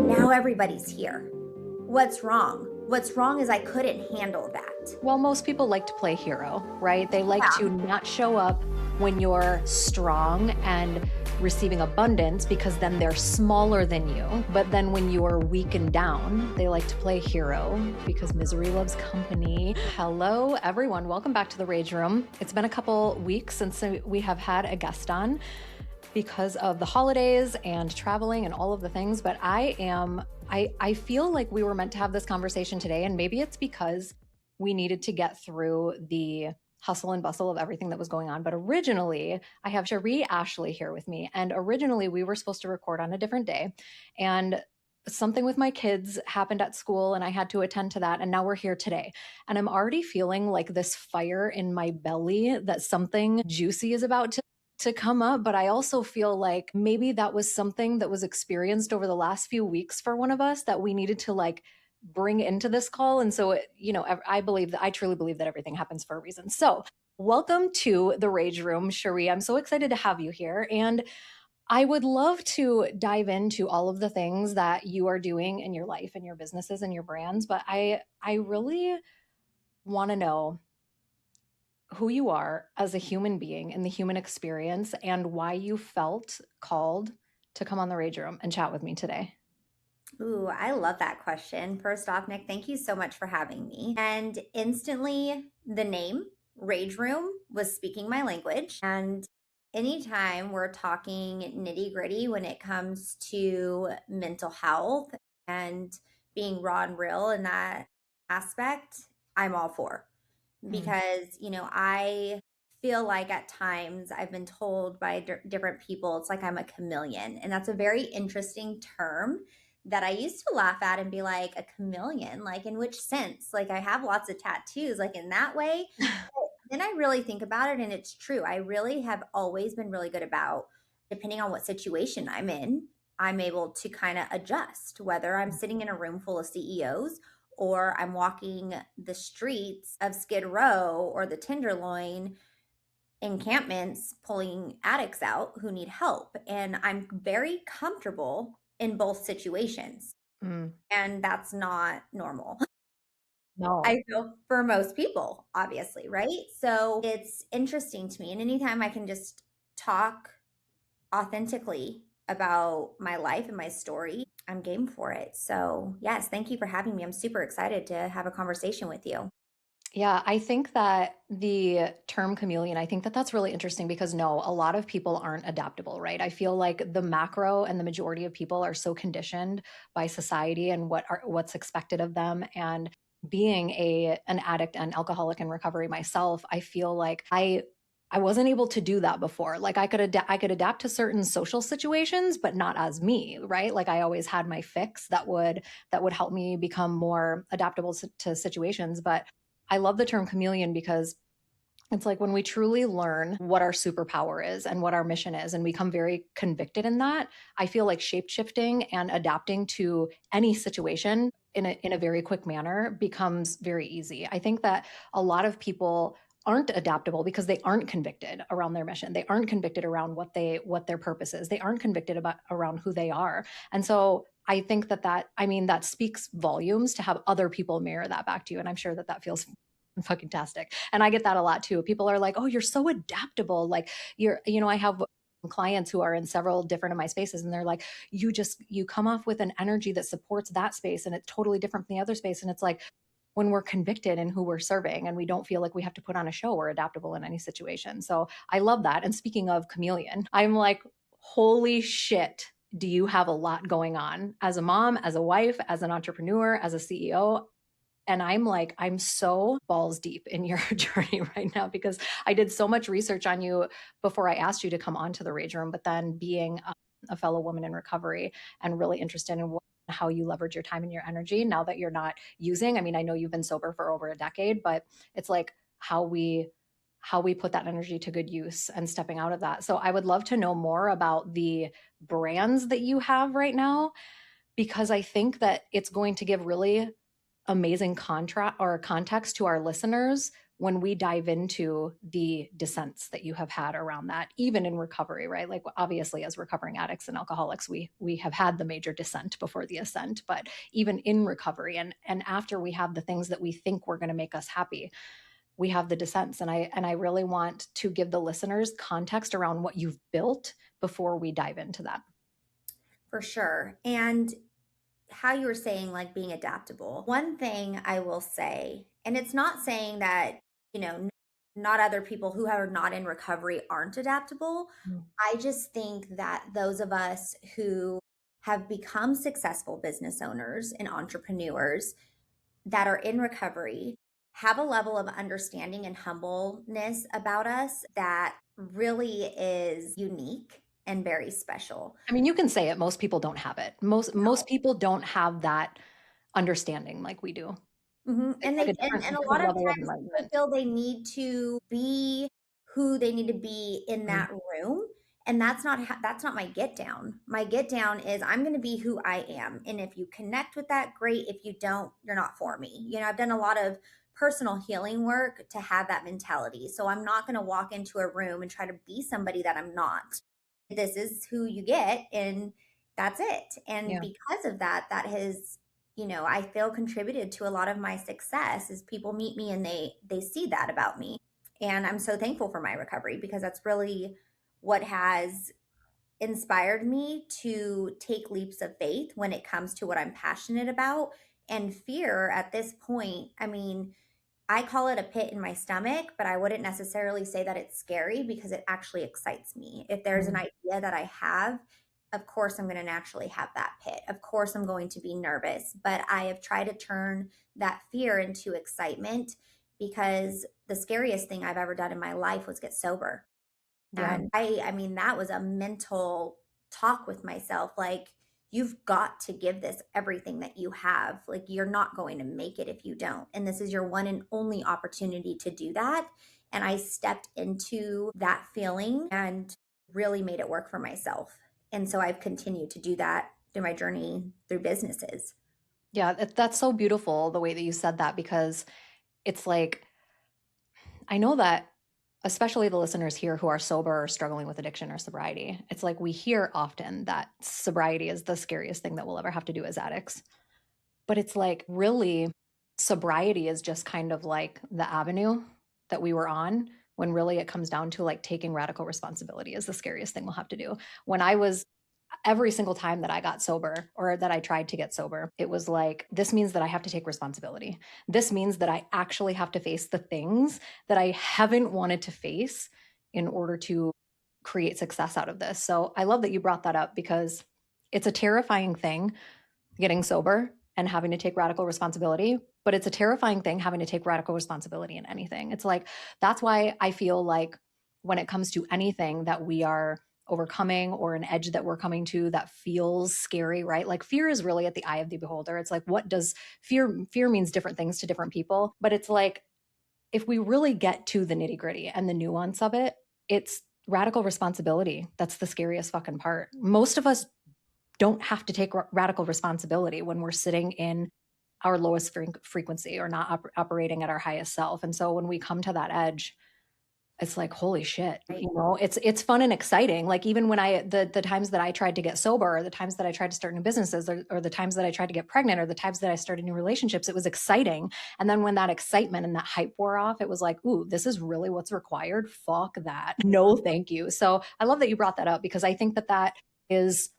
Now everybody's here. What's wrong? What's wrong is I couldn't handle that. Well, most people like to play hero, right? They like to not show up when you're strong and receiving abundance because then they're smaller than you. But then when you are weak and down, they like to play hero because misery loves company. Hello, everyone. Welcome back to the Rage Room. It's been a couple weeks since we have had a guest on because of the holidays and traveling and all of the things. But I feel like we were meant to have this conversation today. And maybe it's because we needed to get through the hustle and bustle of everything that was going on. But originally, I have Cheree Ashley here with me. And originally, we were supposed to record on a different day. And something with my kids happened at school and I had to attend to that. And now we're here today. And I'm already feeling like this fire in my belly that something juicy is about to come up. But I also feel like maybe that was something that was experienced over the last few weeks for one of us that we needed to like bring into this call. And so, I truly believe that everything happens for a reason. So welcome to the Rage Room, Cheree. I'm so excited to have you here. And I would love to dive into all of the things that you are doing in your life and your businesses and your brands. But I really want to know who you are as a human being in the human experience and why you felt called to come on the Rage Room and chat with me today. Ooh, I love that question. First off, Nick, thank you so much for having me. And instantly, the name Rage Room was speaking my language. And anytime we're talking nitty gritty when it comes to mental health and being raw and real in that aspect, I'm all for. Because, I feel like at times I've been told by different people, it's like I'm a chameleon. And that's a very interesting term that I used to laugh at and be like, a chameleon, like in which sense? Like I have lots of tattoos, like in that way. But then I really think about it and it's true. I really have always been really good about, depending on what situation I'm in, I'm able to kind of adjust, whether I'm sitting in a room full of CEOs or I'm walking the streets of Skid Row or the Tenderloin encampments pulling addicts out who need help. And I'm very comfortable in both situations. Mm, And that's not normal. no. I feel for most people, obviously, right? So it's interesting to me. And anytime I can just talk authentically about my life and my story, I'm game for it. So, yes, thank you for having me. I'm super excited to have a conversation with you. Yeah, I think that the term chameleon, I think that that's really interesting because no, a lot of people aren't adaptable, right? I feel like the macro and the majority of people are so conditioned by society and what's expected of them. And being an addict and alcoholic in recovery myself, I feel like I wasn't able to do that before. Like I could adapt to certain social situations, but not as me, right? Like I always had my fix that would help me become more adaptable to situations, but I love the term chameleon because it's like when we truly learn what our superpower is and what our mission is, and we become very convicted in that, I feel like shape shifting and adapting to any situation in a very quick manner becomes very easy. I think that a lot of people aren't adaptable because they aren't convicted around their mission. They aren't convicted around what their purpose is. They aren't convicted about around who they are. And so I think that speaks volumes to have other people mirror that back to you. And I'm sure that that feels fucking tastic. And I get that a lot too. People are like, "Oh, you're so adaptable." Like I have clients who are in several different of my spaces and they're like, you come off with an energy that supports that space and it's totally different from the other space. And it's like when we're convicted in who we're serving and we don't feel like we have to put on a show, we're adaptable in any situation. So I love that. And speaking of chameleon, I'm like, holy shit. Do you have a lot going on as a mom, as a wife, as an entrepreneur, as a CEO? And I'm like, I'm so balls deep in your journey right now because I did so much research on you before I asked you to come onto the Rage Room. But then being a fellow woman in recovery and really interested in how you leverage your time and your energy now that you're not using. I mean, I know you've been sober for over a decade, but it's like how we put that energy to good use and stepping out of that. So I would love to know more about the brands that you have right now because I think that it's going to give really amazing context to our listeners when we dive into the descents that you have had around that, even in recovery, right? Like obviously as recovering addicts and alcoholics, we have had the major descent before the ascent, but even in recovery and after we have the things that we think were going to make us happy, we have the descents. And I really want to give the listeners context around what you've built before we dive into that. For sure. And how you were saying, like being adaptable. One thing I will say, and it's not saying that, not other people who are not in recovery aren't adaptable. Mm. I just think that those of us who have become successful business owners and entrepreneurs that are in recovery have a level of understanding and humbleness about us that really is unique and very special. I mean, you can say it. Most people don't have it. Most people don't have that understanding like we do. Mhm, It's and like they a and a different lot of level of times people enlightenment. feel they need to be who they need to be in Mm. that room, and that's not my get down. My get down is I'm gonna be who I am, and if you connect with that, great. If you don't, you're not for me. I've done a lot of personal healing work to have that mentality, so I'm not gonna walk into a room and try to be somebody that I'm not. This is who you get, and that's it, and Yeah. because of that, that has I feel contributed to a lot of my success is people meet me and they see that about me. And I'm so thankful for my recovery because that's really what has inspired me to take leaps of faith when it comes to what I'm passionate about. And fear at this point, I mean, I call it a pit in my stomach, but I wouldn't necessarily say that it's scary because it actually excites me. If there's an Mm. idea that I have, of course I'm going to naturally have that pit. Of course I'm going to be nervous, but I have tried to turn that fear into excitement because the scariest thing I've ever done in my life was get sober. Yeah. And I mean, that was a mental talk with myself. Like, you've got to give this everything that you have. Like, you're not going to make it if you don't. And this is your one and only opportunity to do that. And I stepped into that feeling and really made it work for myself. And so I've continued to do that through my journey through businesses. Yeah, that's so beautiful the way that you said that because it's like I know that especially the listeners here who are sober or struggling with addiction or sobriety, it's like we hear often that sobriety is the scariest thing that we'll ever have to do as addicts. But it's like really sobriety is just kind of like the avenue that we were on when really it comes down to like taking radical responsibility is the scariest thing we'll have to do. When I was every single time that I got sober or that I tried to get sober, it was like, this means that I have to take responsibility. This means that I actually have to face the things that I haven't wanted to face in order to create success out of this. So I love that you brought that up because it's a terrifying thing getting sober and having to take radical responsibility, but it's a terrifying thing having to take radical responsibility in anything. It's like, that's why I feel like when it comes to anything that we are overcoming or an edge that we're coming to that feels scary, right? Like fear is really at the eye of the beholder. It's like, what does fear means different things to different people, but it's like, if we really get to the nitty gritty and the nuance of it, it's radical responsibility. That's the scariest fucking part. Most of us don't have to take radical responsibility when we're sitting in our lowest frequency or not operating at our highest self. And so when we come to that edge, it's like, holy shit, Right. it's fun and exciting. Like even when the times that I tried to get sober or the times that I tried to start new businesses or the times that I tried to get pregnant or the times that I started new relationships, it was exciting. And then when that excitement and that hype wore off, it was like, ooh, this is really what's required. Fuck that. No, thank you. So I love that you brought that up because I think that that is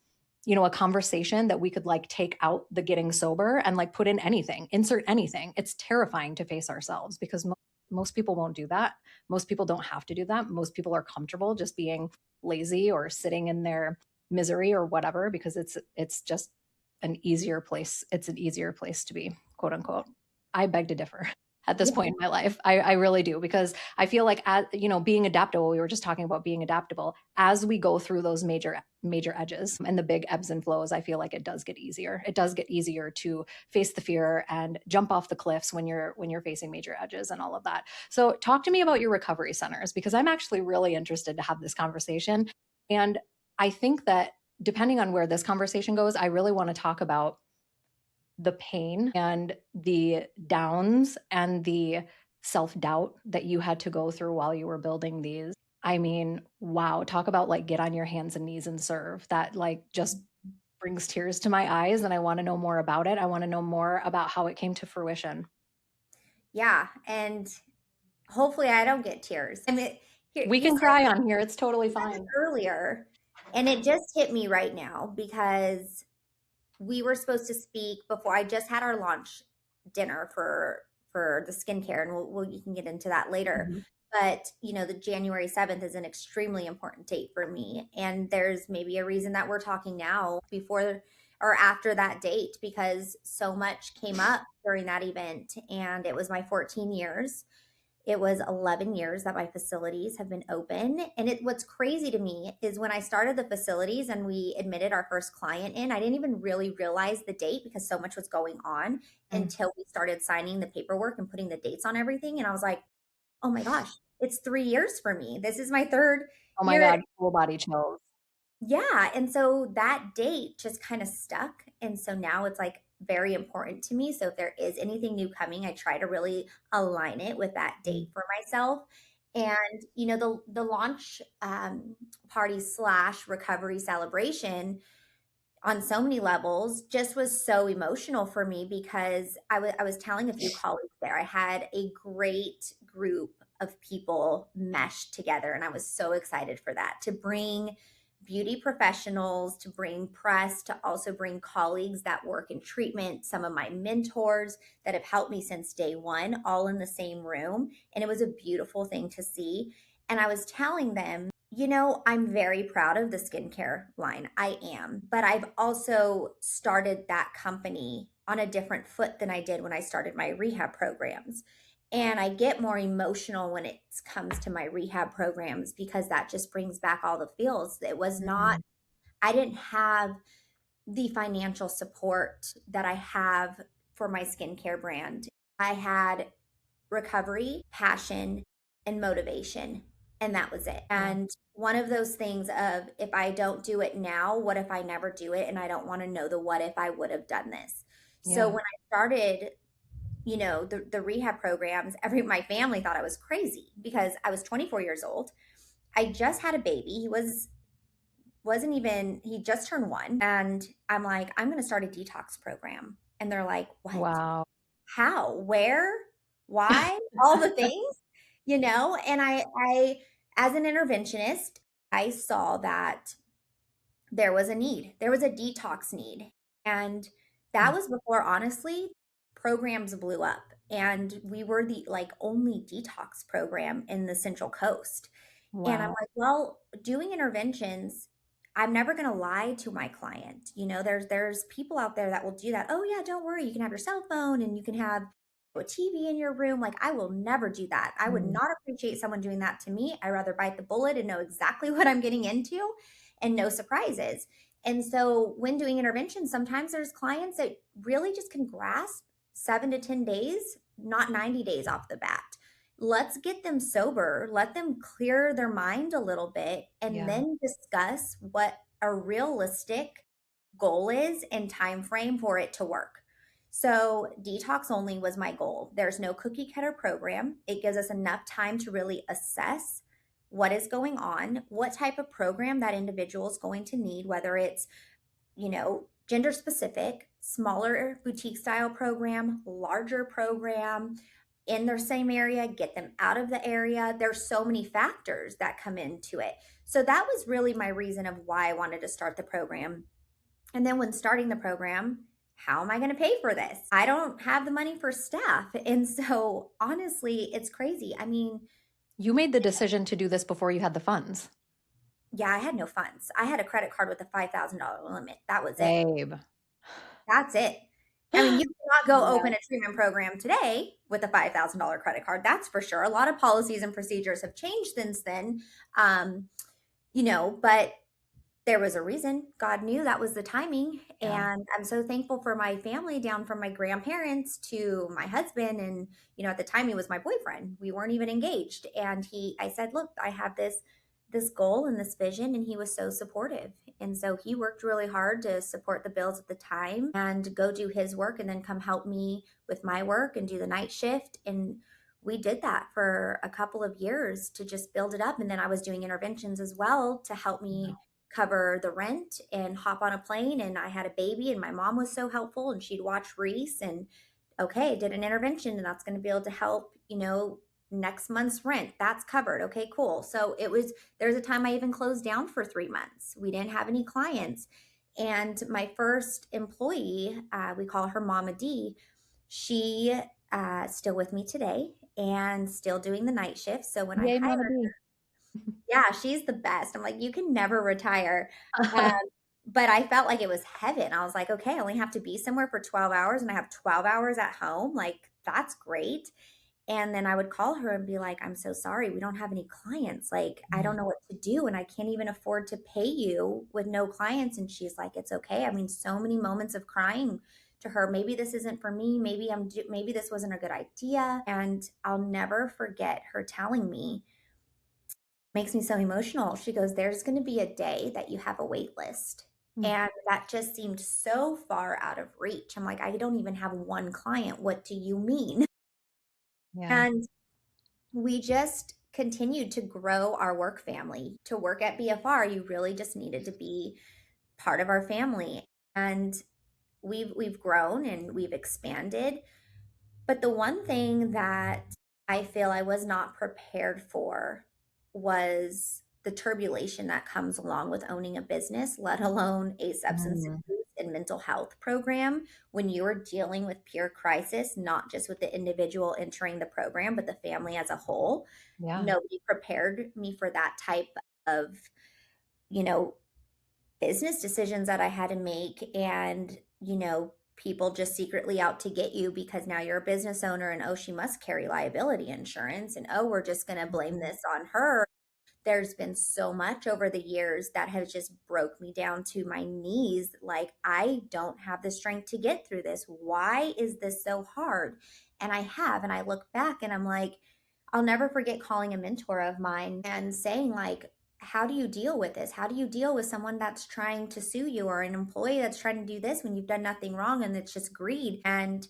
a conversation that we could like take out the getting sober and like put in anything, insert anything. It's terrifying to face ourselves because most people won't do that. Most people don't have to do that. Most people are comfortable just being lazy or sitting in their misery or whatever because it's just an easier place. It's an easier place to be, quote unquote. I beg to differ at this Yeah. point in my life. I really do because I feel like being adaptable. We were just talking about being adaptable as we go through those major edges and the big ebbs and flows. I feel like it does get easier. It does get easier to face the fear and jump off the cliffs when you're facing major edges and all of that. So talk to me about your recovery centers because I'm actually really interested to have this conversation. And I think that depending on where this conversation goes, I really want to talk about the pain and the downs and the self-doubt that you had to go through while you were building these. I mean, wow, talk about, like, get on your hands and knees and serve. That, like, just brings tears to my eyes, and I wanna know more about it. I wanna know more about how it came to fruition. Yeah, and hopefully I don't get tears. I mean, here We you can said cry on here, it's totally it fine. earlier, and it just hit me right now because we were supposed to speak before I just had our launch dinner for the skincare, and you can get into that later. Mhm. But the January 7th is an extremely important date for me, and there's maybe a reason that we're talking now before or after that date because so much came up during that event, and it was my 14 years. It was 11 years that my facilities have been open. And what's crazy to me is when I started the facilities and we admitted our first client in, I didn't even really realize the date because so much was going on Mm. until we started signing the paperwork and putting the dates on everything. And I was like, oh my gosh, it's 3 years for me. This is my third Oh my year. god, full body chills. Yeah, and so that date just kind of stuck, and so now it's, like, very important to me, so if there is anything new coming, I try to really align it with that Mm. date for myself, and, the launch, party slash recovery celebration on so many levels just was so emotional for me because I was telling a few colleagues there I had a great group of people meshed together and I was so excited for that to bring beauty professionals, to bring press, to also bring colleagues that work in treatment, some of my mentors that have helped me since day one, all in the same room. And it was a beautiful thing to see. And I was telling them, I'm very proud of the skincare line. I am. But I've also started that company on a different foot than I did when I started my rehab programs. And I get more emotional when it comes to my rehab programs because that just brings back all the feels. It was not, Mhm. I didn't have the financial support that I have for my skincare brand. I had recovery, passion, and motivation. And that was it. Yeah. And one of those things of if I don't do it now, what if I never do it? And I don't want to know the what if I would have done this. So Yeah. when I started, the rehab programs, my family thought I was crazy because I was 24 years old. I just had a baby. Wasn't even he just turned 1 and I'm like, I'm going to start a detox program. And they're like, "What? Wow. How? Where? Why?" All the things, and I as an interventionist, I saw that there was a need. There was a detox need. And that Mm. was before honestly programs blew up and we were the like only detox program in the Central Coast. And I'm Wow. like, well, doing interventions, I'm never going to lie to my client. There's people out there that will do that. Oh yeah, don't worry, you can have your cell phone and you can have a TV in your room. Like I will never do that. I would Mm. not appreciate someone doing that to me. I rather bite the bullet and know exactly what I'm getting into and no surprises. And so when doing interventions, sometimes there's clients that really just can grasp 7 to 10 days, not 90 days off the bat. Let's get them sober, let them clear their mind a little bit, and Yeah. then discuss what a realistic goal is and time frame for it to work. So detox only was my goal. There's no cookie cutter program. It gives us enough time to really assess what is going on, what type of program that individual is going to need, whether it's gender specific, smaller boutique style program, larger program in their same area, get them out of the area. There's so many factors that come into it. So that was really my reason of why I wanted to start the program. And then when starting the program, how am I going to pay for this? I don't have the money for staff. And so honestly, it's crazy. I mean, You made the decision to do this before you had the funds. yeah, I had no funds. I had a credit card with a $5,000 limit. That was it. Babe. That's it. I mean, you cannot go Yeah. open a treatment program today with a $5,000 credit card. That's for sure. A lot of policies and procedures have changed since then. But there was a reason. God knew that was the timing. Yeah. And I'm so thankful for my family down from my grandparents to my husband. And, at the time he was my boyfriend. We weren't even engaged. And I said, look, I have this goal and this vision. And he was so supportive. And so he worked really hard to support the bills at the time and go do his work and then come help me with my work and do the night shift. And we did that for a couple of years to just build it up. And then I was doing interventions as well to help me cover the rent and hop on a plane. And I had a baby, and my mom was so helpful, and she'd watch Reese and okay, did an intervention, and that's going to be able to help, next month's rent. That's covered. Okay, cool. So there's a time I even closed down for 3 months. We didn't have any clients. And my first employee, we call her Mama D, she still with me today and still doing the night shift. So when I Yay, hired, Mama D. yeah, she's the best. I'm like, you can never retire. Um, but I felt like it was heaven. I was like, okay, I only have to be somewhere for 12 hours and I have 12 hours at home. Like, that's great. And then I would call her and be like, I'm so sorry. We don't have any clients. Like, I don't Mm, know what to do. And I can't even afford to pay you with no clients. And she's like, it's okay. I mean, so many moments of crying to her. Maybe this isn't for me. Maybe this wasn't a good idea. And I'll never forget her telling me, makes me so emotional. She goes, there's going to be a day that you have a wait list. mm, And that just seemed so far out of reach. I'm like, I don't even have one client. What do you mean? yeah. And we just continued to grow our work family. To work at BFR, you really just needed to be part of our family. And we've grown and we've expanded. But the one thing that I feel I was not prepared for was the turbulation that comes along with owning a business, let alone a substance Mm, abuse and mental health program. When you are dealing with peer crisis, not just with the individual entering the program, but the family as a whole, yeah. nobody prepared me for that type of, you know, business decisions that I had to make and, people just secretly out to get you because now you're a business owner and oh, she must carry liability insurance and oh, we're just going to blame Mhm. this on her. There's been so much over the years that has just broke me down to my knees. Like, I don't have the strength to get through this. Why is this so hard? And I look back and I'm like, I'll never forget calling a mentor of mine and saying, like, how do you deal with this? How do you deal with someone that's trying to sue you or an employee that's trying to do this when you've done nothing wrong and it's just greed? And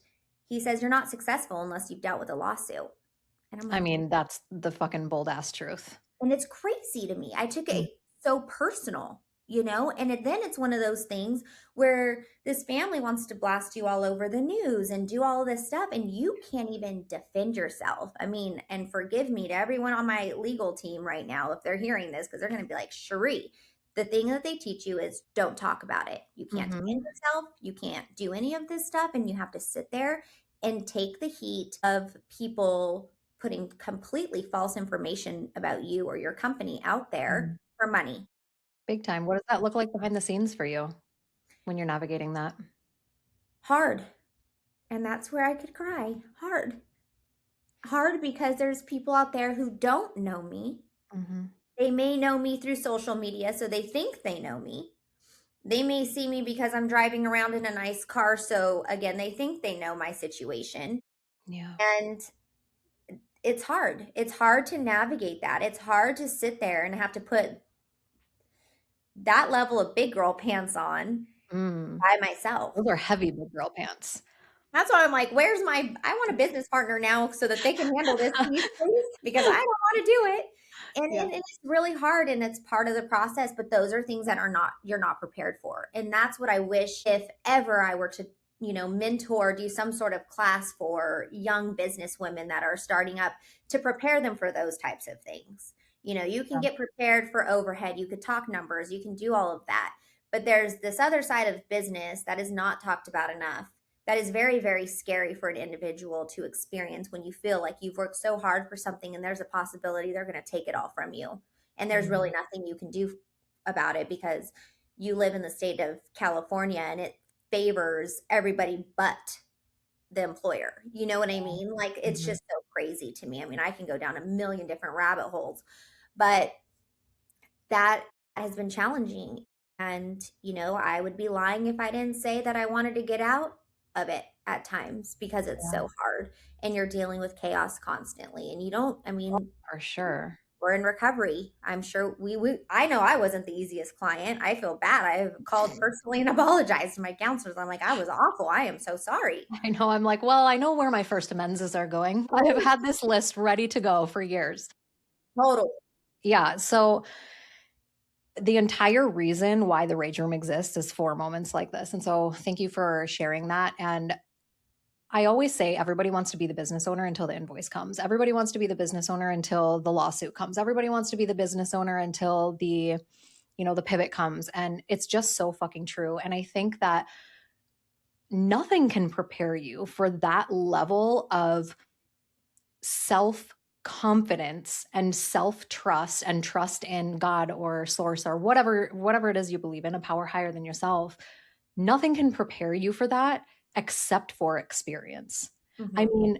he says, you're not successful unless you've dealt with a lawsuit. And I'm I like, mean, that's the fucking bold ass truth. and it's crazy to me. I took Mm, it so personal, then it's one of those things where this family wants to blast you all over the news and do all this stuff, and you can't even defend yourself. I mean, and forgive me to everyone on my legal team right now if they're hearing this, because they're going to be like, Cheree, the thing that they teach you is don't talk about it. You can't defend mhm, yourself. You can't do any of this stuff. And you have to sit there and take the heat of people putting completely false information about you or your company out there mhm. for money. Big time. What does that look like behind the scenes for you when you're navigating that? Hard. And that's where I could cry. Hard. Hard because there's people out there who don't know me. Mhm. They may know me through social media, so they think they know me. They may see me because I'm driving around in a nice car, so again, they think they know my situation. Yeah. And it's hard. It's hard to navigate that. It's hard to sit there and have to put that level of big girl pants on Mm. by myself. Those are heavy big girl pants. That's why I'm like, I want a business partner now so that they can handle this piece, please, because I don't want to do it. Yeah. And it's really hard and it's part of the process, but those are things that you're not prepared for. And that's what I wish if ever I were to, mentor, do some sort of class for young business women that are starting up to prepare them for those types of things. You can Yeah. get prepared for overhead, you could talk numbers, you can do all of that. But there's this other side of business that is not talked about enough that is very, very scary for an individual to experience when you feel like you've worked so hard for something and there's a possibility they're going to take it all from you. And there's really Mhm. nothing you can do about it because you live in the state of California and it favors everybody but the employer. You know what I mean? Like, it's Mhm. just so crazy to me. I mean, I can go down a million different rabbit holes, but that has been challenging. And, I would be lying if I didn't say that I wanted to get out of it at times because it's Yeah, so hard and you're dealing with chaos constantly. And you don't, I mean, for sure. we're in recovery. I'm sure I know I wasn't the easiest client. I feel bad. I've called personally and apologized to my counselors. I'm like, I was awful. I am so sorry. I know. I'm like, well, I know where my first amends are going. I have had this list ready to go for years. Totally. Yeah. So the entire reason why the Rage Room exists is for moments like this. And so thank you for sharing that. And I always say everybody wants to be the business owner until the invoice comes. Everybody wants to be the business owner until the lawsuit comes. Everybody wants to be the business owner until the pivot comes. And it's just so fucking true. And I think that nothing can prepare you for that level of self confidence and self trust and trust in God or source or whatever it is you believe in, a power higher than yourself. Nothing can prepare you for that except for experience. I Mhm. mean,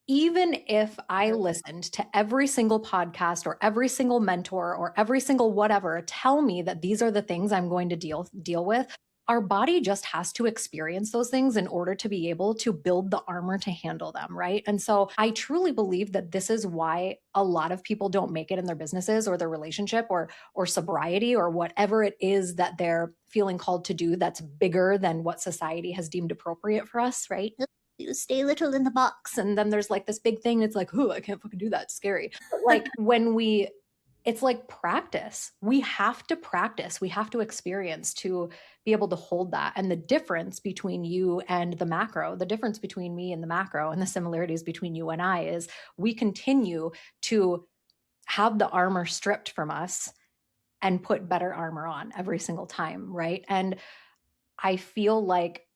even if I listened to every single podcast or every single mentor or every single whatever tell me that these are the things I'm going to deal with, our body just has to experience those things in order to be able to build the armor to handle them, right? And so I truly believe that this is why a lot of people don't make it in their businesses or their relationship or sobriety or whatever it is that they're feeling called to do that's bigger than what society has deemed appropriate for us, right? You stay little in the box. And then there's like this big thing. It's like, oh, I can't fucking do that. It's scary. But like it's like practice. We have to practice. We have to experience to be able to hold that. And the difference between you and the macro, the difference between me and the macro, and the similarities between you and I is we continue to have the armor stripped from us and put better armor on every single time, right? And I feel like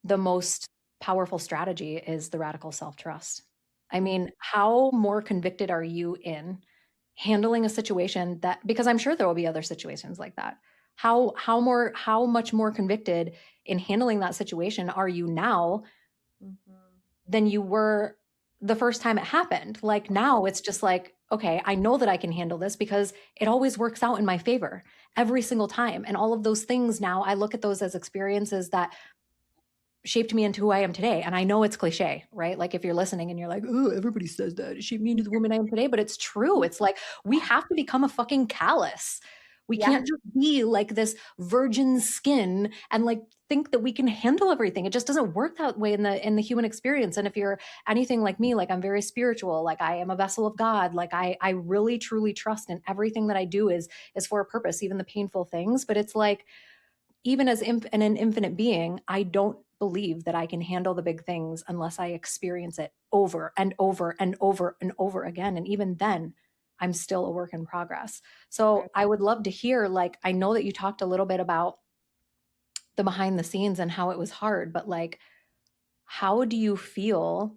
the most powerful strategy is the radical self trust. I mean, how more convicted are you in handling a situation that, because I'm sure there will be other situations like that. How much more convicted in handling that situation are you now Mhm. than you were the first time it happened? Like now it's just like, okay, I know that I can handle this because it always works out in my favor every single time. And all of those things now I look at those as experiences that shaped me into who I am today. And I know it's cliche, right? Like if you're listening and you're like, oh, everybody says that. It shaped me into the woman I am today. But it's true. It's like we have to become a fucking callus. We Yeah. can't just be like this virgin skin and like think that we can handle everything. It just doesn't work that way in the human experience. And if you're anything like me, like I'm very spiritual, like I am a vessel of God, like I really truly trust in everything that I do is for a purpose, even the painful things. But it's like even as an infinite being, I don't believe that I can handle the big things unless I experience it over and over and over and over again. And even then, I'm still a work in progress. Right. So I would love to hear, like, I know that you talked a little bit about the behind the scenes and how it was hard, but like, how do you feel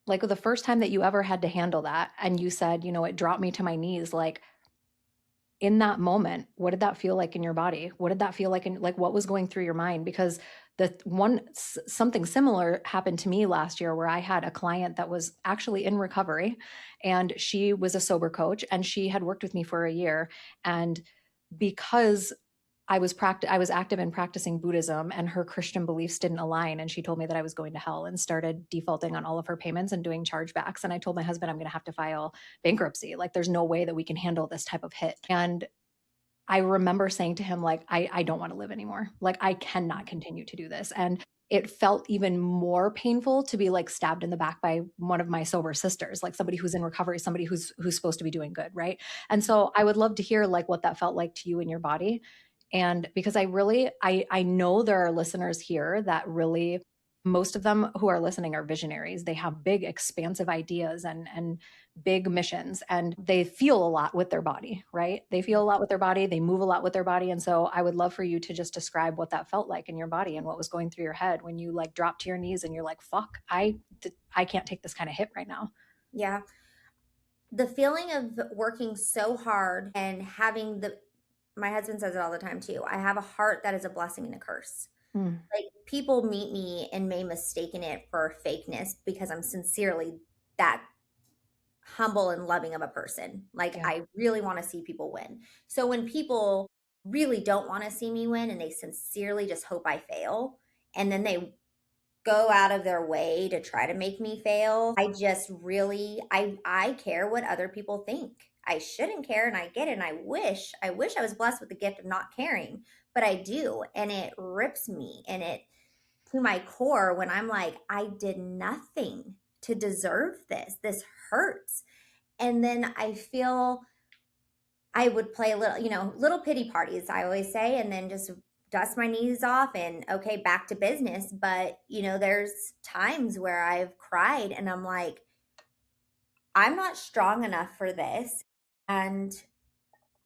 like the first time that you ever had to handle that? And you said, it dropped me to my knees. Like, in that moment, what did that feel like in your body? What did that feel like in like what was going through your mind? Because something similar happened to me last year where I had a client that was actually in recovery and she was a sober coach and she had worked with me for a year. And because I was active in practicing Buddhism and her Christian beliefs didn't align, and she told me that I was going to hell and started defaulting on all of her payments and doing chargebacks. And I told my husband I'm going to have to file bankruptcy. Like there's no way that we can handle this type of hit. And I remember saying to him, like, I don't want to live anymore. Like, I cannot continue to do this. And it felt even more painful to be like stabbed in the back by one of my sober sisters, like somebody who's in recovery, somebody who's supposed to be doing good, right? And so I would love to hear like what that felt like to you in your body. And because I know there are listeners here that really, most of them who are listening are visionaries. They have big expansive ideas and big missions, and they feel a lot with their body, right? They feel a lot with their body, they move a lot with their body. And so I would love for you to just describe what that felt like in your body and what was going through your head when you like dropped to your knees and you're like, fuck, I can't take this kind of hit right now. Yeah. The feeling of working so hard and having my husband says it all the time too. I have a heart that is a blessing and a curse. Mm, Like people meet me and may mistaken it for fakeness because I'm sincerely that humble and loving of a person. Like yeah. I really want to see people win. So when people really don't want to see me win and they sincerely just hope I fail, and then they go out of their way to try to make me fail. I just really I care what other people think. I shouldn't care, and I get it, and I wish I was blessed with the gift of not caring, but I do, and it rips me and it to my core when I'm like, I did nothing to deserve this. This hurts. And then I feel I would play a little, little pity parties, I always say, and then just dust my knees off and okay, back to business. But, there's times where I've cried and I'm like, I'm not strong enough for this. And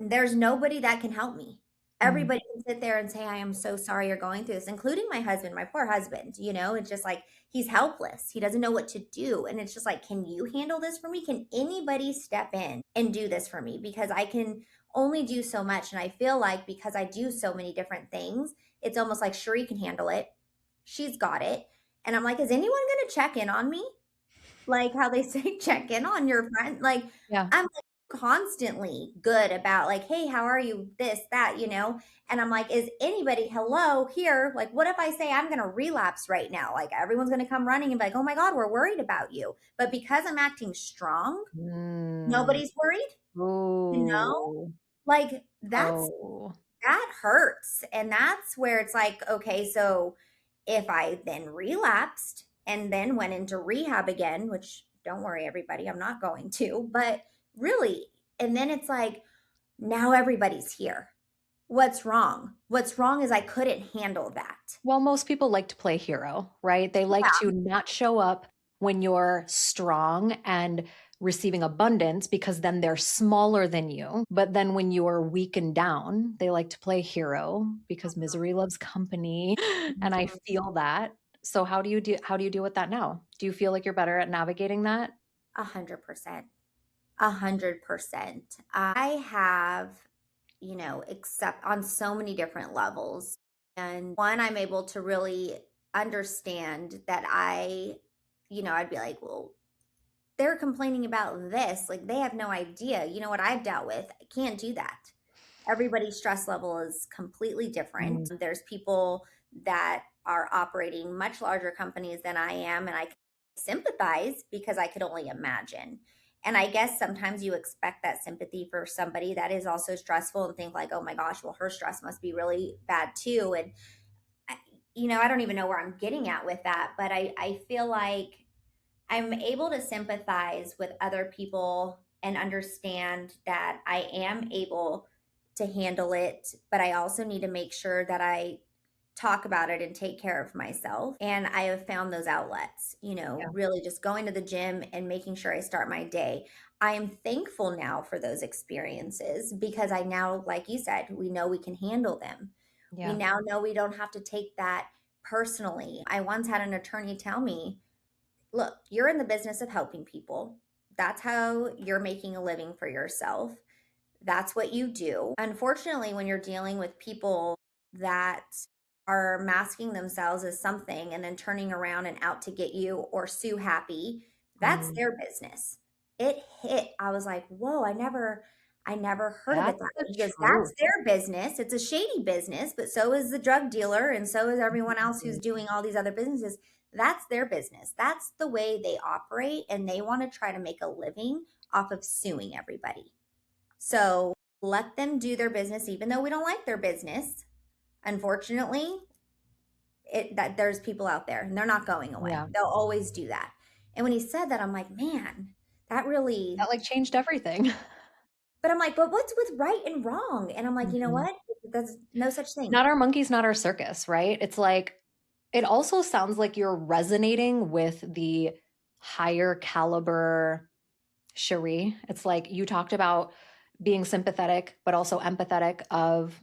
there's nobody that can help me. Mm. Everybody can sit there and say, I am so sorry you're going through this, including my husband, my poor husband. It's just like he's helpless. He doesn't know what to do. And it's just like, can you handle this for me? Can anybody step in and do this for me? Because I can only do so much. And I feel like because I do so many different things, it's almost like Cheree can handle it. She's got it. And I'm like, is anyone going to check in on me? Like how they say check in on your friend. Like Yeah. I'm like constantly good about like, hey, how are you? This, that, And I'm like, is anybody hello here? Like, what if I say I'm gonna relapse right now? Like everyone's gonna come running and be like, oh my God, we're worried about you. But because I'm acting strong, Mm. nobody's worried, you know? Oh. Like that's Oh. that hurts. And that's where it's like, okay, so if I then relapsed and then went into rehab again, which don't worry, everybody, I'm not going to, but really, and then it's like, now everybody's here. What's wrong? What's wrong is I couldn't handle that. Well, most people like to play hero, right? They like Yeah. to not show up when you're strong and receiving abundance because then they're smaller than you. But then when you're weak and down, they like to play hero because misery loves company. And I Mhm. feel that. So how do you deal with that now? Do you feel like you're better at navigating that? 100%. 100%. I have, accept on so many different levels. And one, I'm able to really understand that I'd be like, well, they're complaining about this. Like they have no idea. You know what I've dealt with? I can't do that. Everybody's stress level is completely different. Mm. There's people that are operating much larger companies than I am, and I sympathize because I could only imagine. And I guess sometimes you expect that sympathy for somebody that is also stressful and think like, oh my gosh, well, her stress must be really bad too. And I don't even know where I'm getting at with that, but I feel like I'm able to sympathize with other people and understand that I am able to handle it, but I also need to make sure that I talk about it and take care of myself. And I have found those outlets, Yeah. really just going to the gym and making sure I start my day. I am thankful now for those experiences because I now, like you said, we know we can handle them. We Yeah. now know we don't have to take that personally. I once had an attorney tell me, look, you're in the business of helping people. That's how you're making a living for yourself. That's what you do. Unfortunately, when you're dealing with people that are masking themselves as something and then turning around and out to get you or sue happy, that's Mm. their business. It hit. I was like, whoa, I never heard of it That's that the way. He goes, truth. that's their business. It's a shady business, but so is the drug dealer and so is everyone else who's Mm. doing all these other businesses. That's their business. That's the way they operate. And they want to try to make a living off of suing everybody. So let them do their business, even though we don't like their business. Unfortunately, that there's people out there and they're not going away. Yeah. They'll always do that. And when he said that, I'm like, man, that really, That like changed everything. but I'm like, but what's with right and wrong? And I'm like, you know Mhm. what? There's no such thing. Not our monkeys, not our circus, right? It's like, it also sounds like you're resonating with the higher caliber Cherie. It's like you talked about being sympathetic, but also empathetic of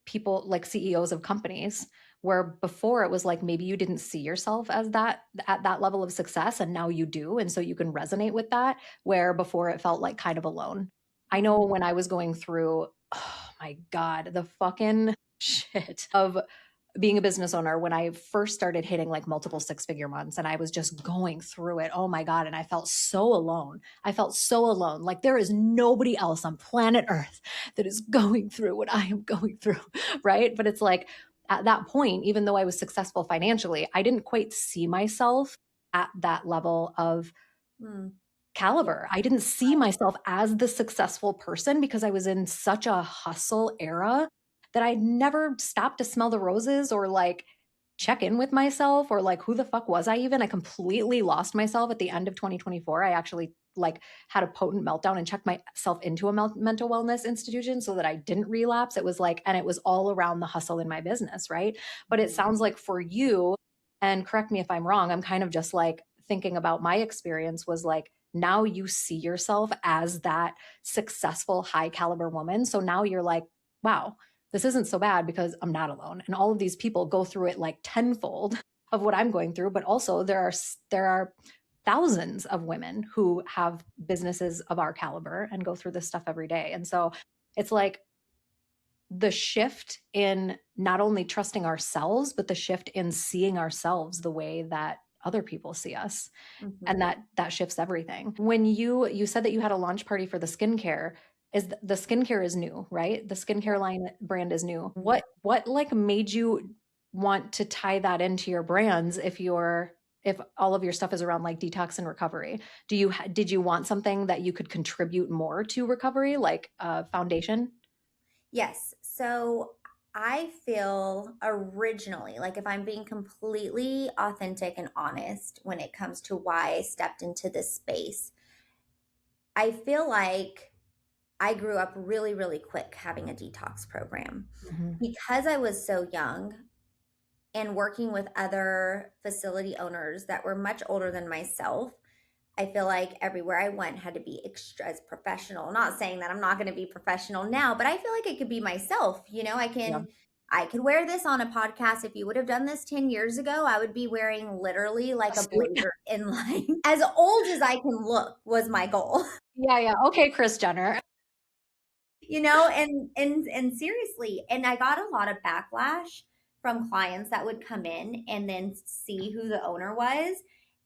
people like CEOs of companies, where before it was like maybe you didn't see yourself as that at that level of success, and now you do. And so you can resonate with that, where before it felt like kind of alone. I know Mhm. when I was going through, oh my God, the fucking shit of being a business owner when I first started hitting like multiple six-figure months and I was just going through it. Oh my God. And I felt so alone. I felt so alone. Like there is nobody else on planet Earth that is going through what I am going through. Right. But it's like, at that point, even though I was successful financially, I didn't quite see myself at that level of Mm. Yeah. caliber. I didn't see myself as the successful person because I was in such a hustle era that I never stopped to smell the roses or like check in with myself or like who the fuck was I even? I completely lost myself at the end of 2024. I actually like had a potent meltdown and checked myself into a mental wellness institution so that I didn't relapse. It was like, and it was all around the hustle in my business, right? But it Mhm. sounds like for you, and correct me if I'm wrong, I'm kind of just like thinking about my experience was like now you see yourself as that successful high caliber woman. So now you're like, wow, this isn't so bad because I'm not alone. And all of these people go through it like tenfold of what I'm going through. But also there are thousands of women who have businesses of our caliber and go through this stuff every day. And so it's like the shift in not only trusting ourselves, but the shift in seeing ourselves the way that other people see us, and Mhm. that shifts everything. When you said that you had a launch party for the skincare, is the skincare is new, right? The skincare line brand is new. What like made you want to tie that into your brands if all of your stuff is around like detox and recovery? Did you want something that you could contribute more to recovery, like foundation? Yes. So I feel originally, like if I'm being completely authentic and honest when it comes to why I stepped into this space, I feel like I grew up really, really quick having a detox program. Mhm. Because I was so young and working with other facility owners that were much older than myself, I feel like everywhere I went had to be extra as professional. Not saying that I'm not going to be professional now, but I feel like I could be myself. Yeah. I could wear this on a podcast. If you would have done this 10 years ago, I would be wearing literally A like a suit. blazer in like as old as I can look was my goal. Yeah, yeah. Okay, Chris Jenner. And seriously, and I got a lot of backlash from clients that would come in and then see who the owner was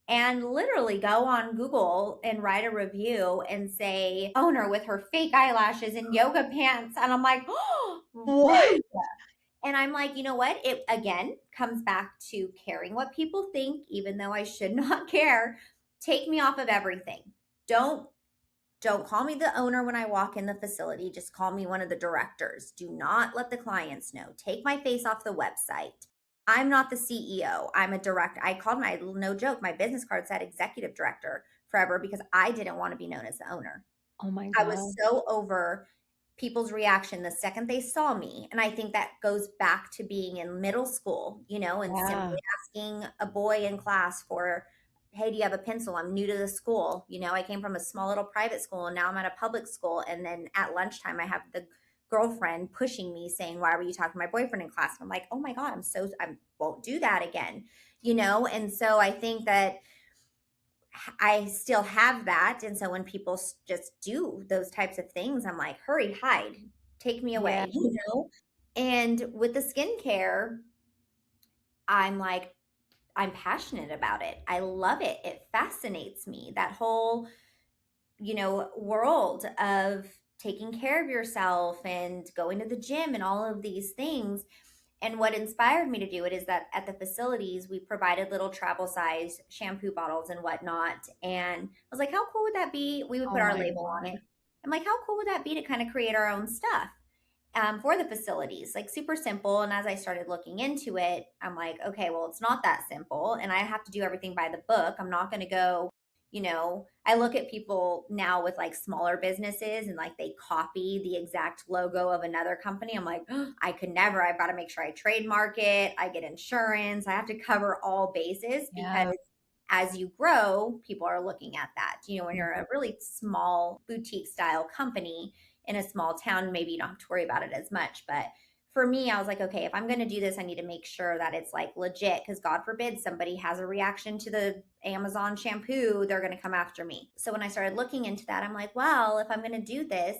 and literally go on Google and write a review and say owner with her fake eyelashes and yoga pants, and I'm like, oh, What? really? And I'm like, you know what, it again comes back to caring what people think even though I should not care. Take me off of everything. Don't call me the owner when I walk in the facility. Just call me one of the directors. Do not let the clients know. Take my face off the website. I'm not the CEO. I'm a director. I called my, no joke, my business card said executive director forever because I didn't want to be known as the owner. Oh my I was God. so over people's reaction the second they saw me. And I think that goes back to being in middle school, and Yeah. simply asking a boy in class for, hey, do you have a pencil? I'm new to the school. I came from a small little private school and now I'm at a public school. And then at lunchtime, I have the girlfriend pushing me saying, why were you talking to my boyfriend in class? And I'm like, oh my God, I won't do that again. And so I think that I still have that. And so when people just do those types of things, I'm like, hurry, hide, take me Yeah. away. And with the skincare, I'm like, I'm passionate about it. I love it. It fascinates me. That whole, world of taking care of yourself and going to the gym and all of these things. And what inspired me to do it is that at the facilities, we provided little travel size shampoo bottles and whatnot. And I was like, how cool would that be? We would Oh put our my label on God. it. I'm like, how cool would that be to kind of create our own stuff for the facilities? Like super simple. And as I started looking into it, I'm like, okay, well, it's not that simple. And I have to do everything by the book. I'm not going to go, I look at people now with like smaller businesses and like they copy the exact logo of another company. I'm like, oh, I could never. I've got to make sure I trademark it. I get insurance. I have to cover all bases because Yeah. as you grow, people are looking at that. When you're Mhm. a really small boutique style company in a small town, maybe you don't have to worry about it as much. But for me, I was like, okay, if I'm going to do this, I need to make sure that it's like legit because God forbid somebody has a reaction to the Amazon shampoo, they're going to come after me. So when I started looking into that, I'm like, well, if I'm going to do this,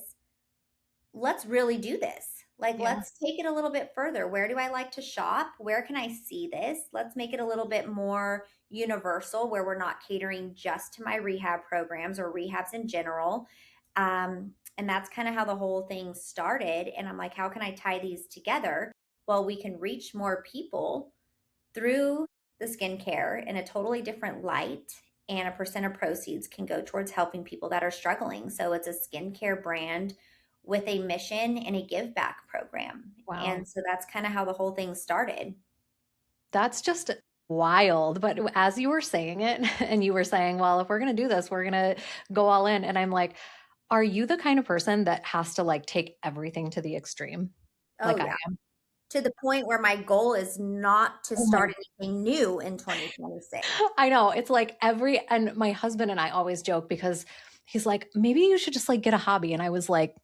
let's really do this. Like, Yeah. let's take it a little bit further. Where do I like to shop? Where can I see this? Let's make it a little bit more universal where we're not catering just to my rehab programs or rehabs in general. And that's kind of how the whole thing started. And I'm like, how can I tie these together? well, we can reach more people through the skincare in a totally different light, and a percent of proceeds can go towards helping people that are struggling. So it's a skincare brand with a mission and a give back program. Wow. And so that's kind of how the whole thing started. That's just wild. But as you were saying it, and you were saying, well, if we're going to do this, we're going to go all in. And I'm like, are you the kind of person that has to like take everything to the extreme? Oh, Like I yeah. am. To the point where my goal is not to Oh my, start anything new in 2026. I know. It's like and my husband and I always joke because he's like, maybe you should just like get a hobby. And I was like,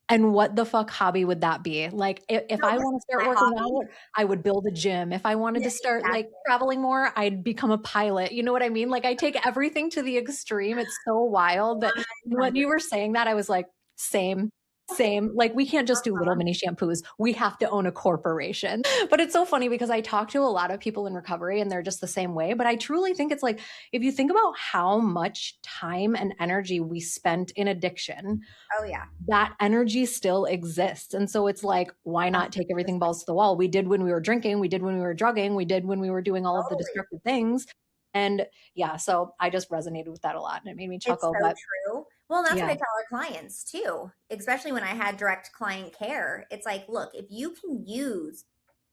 and what the fuck hobby would that be? Like, if No, I this want to is start my working hobby. out, I would build a gym. If I wanted Yeah, to start like exactly. traveling more, I'd become a pilot. You know what I mean? Like, I take everything to the extreme. It's so wild that when 100. you were saying that, I was like, same. Same. Like, we can't just do little Uh-huh. mini shampoos. We have to own a corporation. But it's so funny because I talk to a lot of people in recovery and they're just the same way. But I truly think it's like, if you think about how much time and energy we spent in addiction, Oh, yeah. that energy still exists. And so it's like, why not take everything 100%. balls to the wall? We did when we were drinking, we did when we were drugging, we did when we were doing all of the Totally. destructive things. And yeah, so I just resonated with that a lot and it made me It's chuckle. so But true. Well, and that's what yeah, I tell our clients too, especially when I had direct client care. It's like, look, if you can use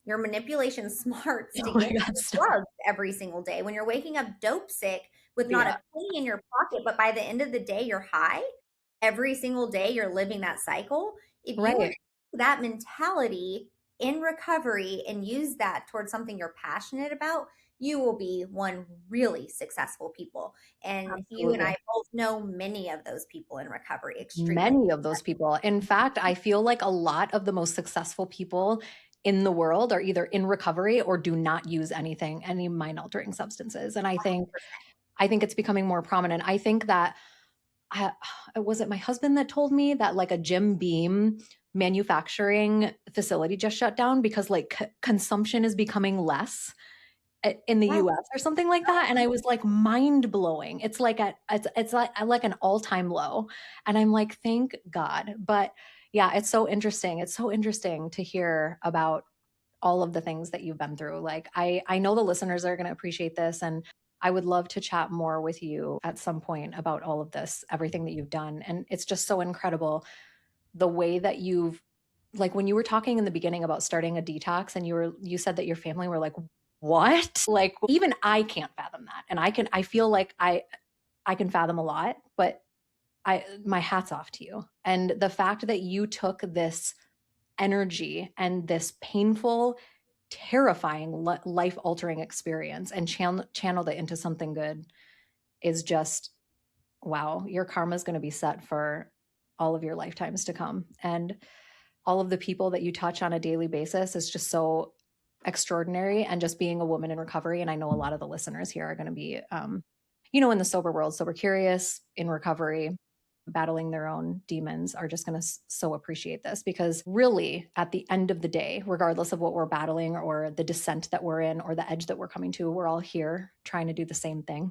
your manipulation smarts to oh my get God, your stop. drugs every single day, when you're waking up dope sick with not Yeah, a penny in your pocket, but by the end of the day, you're high, every single day, you're living that cycle. If you would right. have that mentality in recovery and use that towards something you're passionate about, you will be one really successful people. And you and Absolutely. I both know many of those people in recovery extremely. Many of those people. In fact, I feel like a lot of the most successful people in the world are either in recovery or do not use anything, any mind altering substances. And I think it's becoming more prominent. I think that I, was it my husband that told me that like a Jim Beam manufacturing facility just shut down because like consumption is becoming less in the Yeah. US or something like that, and I was like mind blowing. It's like it's like an all-time low, and I'm like thank God. But yeah, it's so interesting. It's so interesting to hear about all of the things that you've been through. Like I know the listeners are going to appreciate this, and I would love to chat more with you at some point about all of this, everything that you've done. And it's just so incredible the way that you've like when you were talking in the beginning about starting a detox and you said that your family were like what? Like even I can't fathom that. And I feel like I can fathom a lot, but I my hat's off to you. And the fact that you took this energy and this painful, terrifying, life altering experience and channeled it into something good is just wow. Your karma is going to be set for all of your lifetimes to come. And all of the people that you touch on a daily basis is just so extraordinary. And just being a woman in recovery, and I know a lot of the listeners here are going to be in the sober world, sober curious, in recovery, battling their own demons, are just going to so appreciate this because really at the end of the day, regardless of what we're battling or the descent that we're in or the edge that we're coming to, we're all here trying to do the same thing,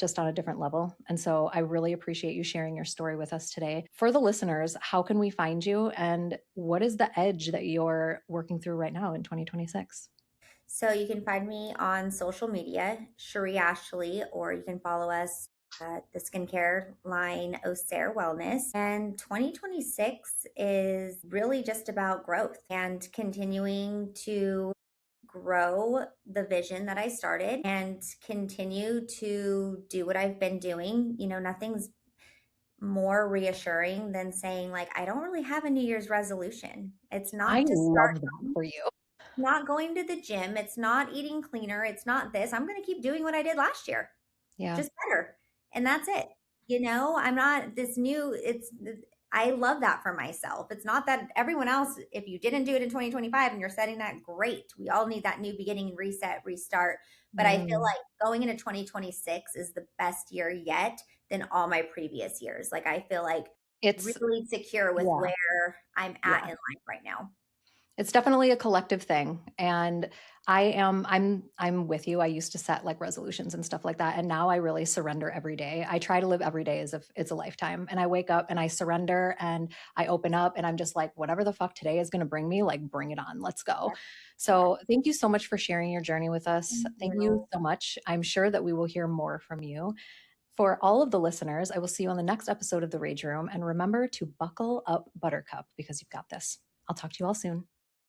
just on a different level. And so I really appreciate you sharing your story with us today. For the listeners, how can we find you and what is the edge that you're working through right now in 2026? So you can find me on social media, Cheree Ashley, or you can follow us at the skincare line Osare Wellness. And 2026 is really just about growth and continuing to grow the vision that I started and continue to do what I've been doing. Nothing's more reassuring than saying, like, I don't really have a New Year's resolution. It's I not to love start, that for you. not going to the gym. It's not eating cleaner. It's not this. I'm going to keep doing what I did last year, Yeah. just better. And that's it. I'm not this new, I love that for myself. It's not that everyone else, if you didn't do it in 2025 and you're setting that, great. We all need that new beginning, reset, restart. But I feel Mm. like going into 2026 is the best year yet than all my previous years. Like I feel like It's really secure with yeah. where I'm at Yeah. in life right now. It's definitely a collective thing, and I'm with you. I used to set, like, resolutions and stuff like that, and now I really surrender every day. I try to live every day as if it's a lifetime, and I wake up and I surrender and I open up and I'm just like, "Whatever the fuck today is gonna bring me, like, bring it on. Let's go." Yes. Yes. So, thank you so much for sharing your journey with us. Thank Thank you you. so much. I'm sure that we will hear more from you. For all of the listeners, I will see you on the next episode of The Rage Room, and remember to buckle up, Buttercup, because you've got this. I'll talk to you all soon.